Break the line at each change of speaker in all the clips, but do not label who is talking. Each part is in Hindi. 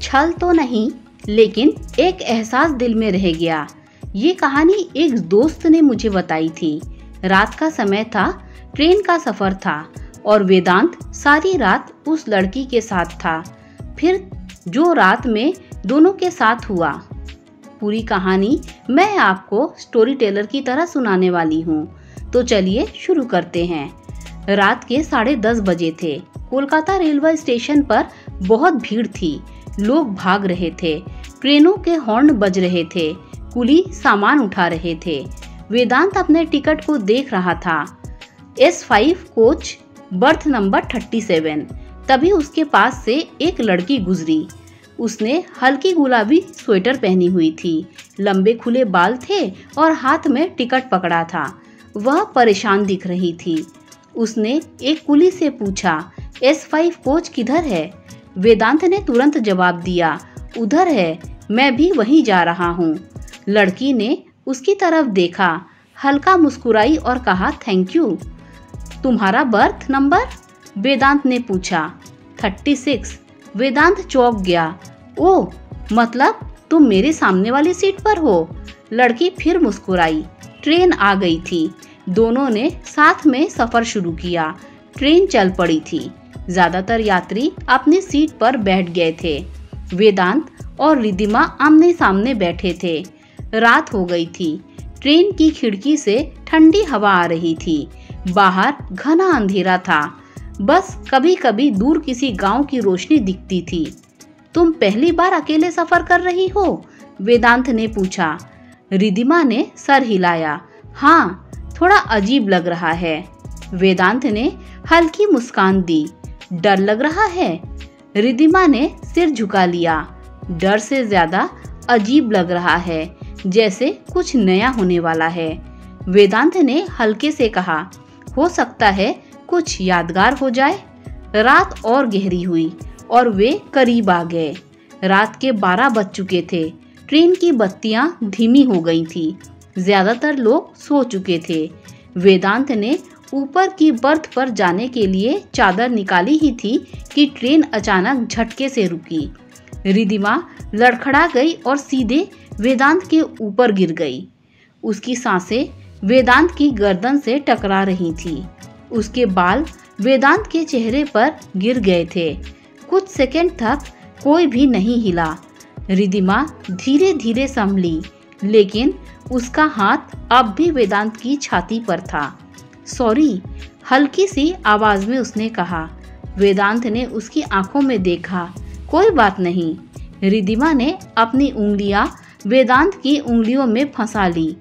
छल तो नहीं, लेकिन एक एहसास दिल में रह गया। ये कहानी एक दोस्त ने मुझे बताई थी। रात का समय था, ट्रेन का सफर था और वेदांत सारी रात उस लड़की के साथ था। फिर जो रात में दोनों के साथ हुआ, पूरी कहानी मैं आपको स्टोरी टेलर की तरह सुनाने वाली हूँ। तो चलिए शुरू करते हैं। रात के 10:30 बजे थे। कोलकाता रेलवे स्टेशन पर बहुत भीड़ थी। लोग भाग रहे थे, ट्रेनों के हॉर्न बज रहे थे, कुली सामान उठा रहे थे। वेदांत अपने टिकट को देख रहा था। S5 coach, birth number 37। तभी उसके पास से एक लड़की गुजरी। उसने हल्की गुलाबी स्वेटर पहनी हुई थी, लंबे खुले बाल थे और हाथ में टिकट पकड़ा था। वह परेशान दिख रही थी। उसने एक कुली से पूछा, S5 कोच किधर है? वेदांत ने तुरंत जवाब दिया, उधर है, मैं भी वहीं जा रहा हूँ। लड़की ने उसकी तरफ देखा, हल्का मुस्कुराई और कहा, थैंक यू। तुम्हारा बर्थ नंबर? वेदांत ने पूछा। 36। वेदांत चौंक गया। ओह, मतलब तुम मेरे सामने वाली सीट पर हो? लड़की फिर मुस्कुराई। ट्रेन आ गई थी। दोनों ने साथ में सफर शुरू किया। ट्रेन चल पड़ी थी। ज्यादातर यात्री अपनी सीट पर बैठ गए थे। वेदांत और रिद्धिमा आमने सामने बैठे थे। रात हो गई थी। ट्रेन की खिड़की से ठंडी हवा आ रही थी। बाहर घना अंधेरा था। बस कभी कभी दूर किसी गांव की रोशनी दिखती थी। तुम पहली बार अकेले सफर कर रही हो? वेदांत ने पूछा। रिद्धिमा ने सर हिलाया। हाँ, थोड़ा अजीब लग रहा है। वेदांत ने हल्की मुस्कान दी। डर लग रहा है? रिद्धिमा ने सिर झुका लिया। डर से ज्यादा अजीब लग रहा है, जैसे कुछ नया होने वाला है। वेदांत ने हल्के से कहा, हो सकता है कुछ यादगार हो जाए। रात और गहरी हुई और वे करीब आ गए। रात के 12 बज चुके थे। ट्रेन की बत्तियां धीमी हो गई थी। ज्यादातर लोग सो चुके थे। वेदांत ने ऊपर की बर्थ पर जाने के लिए चादर निकाली ही थी कि ट्रेन अचानक झटके से रुकी। रिद्धिमा लड़खड़ा गई और सीधे वेदांत के ऊपर गिर गई। उसकी सांसें वेदांत की गर्दन से टकरा रही थी। उसके बाल वेदांत के चेहरे पर गिर गए थे। कुछ सेकंड तक कोई भी नहीं हिला। रिद्धिमा धीरे धीरे संभली, लेकिन उसका हाथ अब भी वेदांत की छाती पर था। सॉरी, हल्की सी आवाज में उसने कहा। वेदांत ने उसकी आंखों में देखा। कोई बात नहीं। रिद्धिमा ने अपनी उंगलियां वेदांत की उंगलियों में फंसा ली।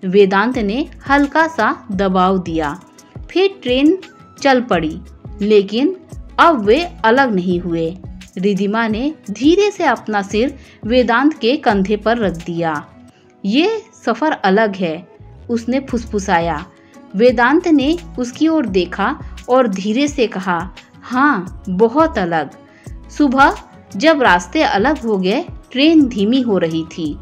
वेदांत ने हल्का सा दबाव दिया। फिर ट्रेन चल पड़ी, लेकिन अब वे अलग नहीं हुए। रिद्धिमा ने धीरे से अपना सिर वेदांत के कंधे पर रख दिया। ये सफर अलग है, उसने फुसफुसाया। वेदांत ने उसकी ओर देखा और धीरे से कहा, हाँ, बहुत अलग। सुबह जब रास्ते अलग हो गए, ट्रेन धीमी हो रही थी।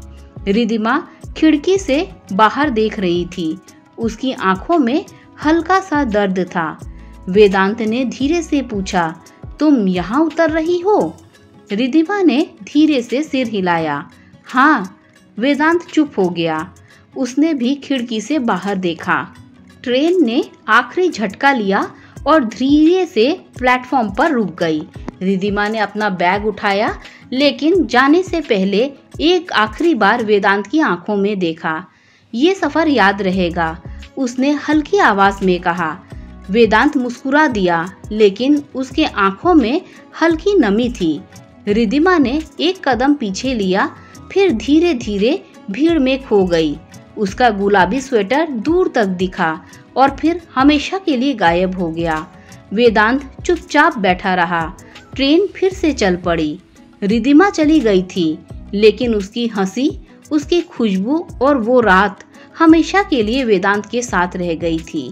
रिद्धिमा खिड़की से बाहर देख रही थी। उसकी आंखों में हल्का सा दर्द था। वेदांत ने धीरे से पूछा, तुम यहाँ उतर रही हो? रिद्धिमा ने धीरे से सिर हिलाया। हाँ। वेदांत चुप हो गया। उसने भी खिड़की से बाहर देखा। ट्रेन ने आखिरी झटका लिया और धीरे से प्लेटफॉर्म पर रुक गई। रिद्धिमा ने अपना बैग उठाया, लेकिन जाने से पहले एक आखिरी बार वेदांत की आंखों में देखा। ये सफर याद रहेगा, उसने हल्की आवाज में कहा। वेदांत मुस्कुरा दिया, लेकिन उसके आंखों में हल्की नमी थी। रिद्धिमा ने एक कदम पीछे लिया, फिर धीरे धीरे भीड़ में खो गई। उसका गुलाबी स्वेटर दूर तक दिखा और फिर हमेशा के लिए गायब हो गया। वेदांत चुपचाप बैठा रहा। ट्रेन फिर से चल पड़ी। रिद्धिमा चली गई थी, लेकिन उसकी हंसी, उसकी खुशबू और वो रात हमेशा के लिए वेदांत के साथ रह गई थी।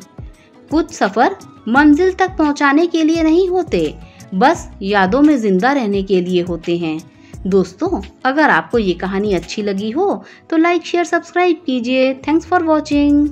कुछ सफर मंजिल तक पहुंचाने के लिए नहीं होते, बस यादों में जिंदा रहने के लिए होते हैं। दोस्तों, अगर आपको ये कहानी अच्छी लगी हो तो लाइक, शेयर, सब्सक्राइब कीजिए। Thanks for watching.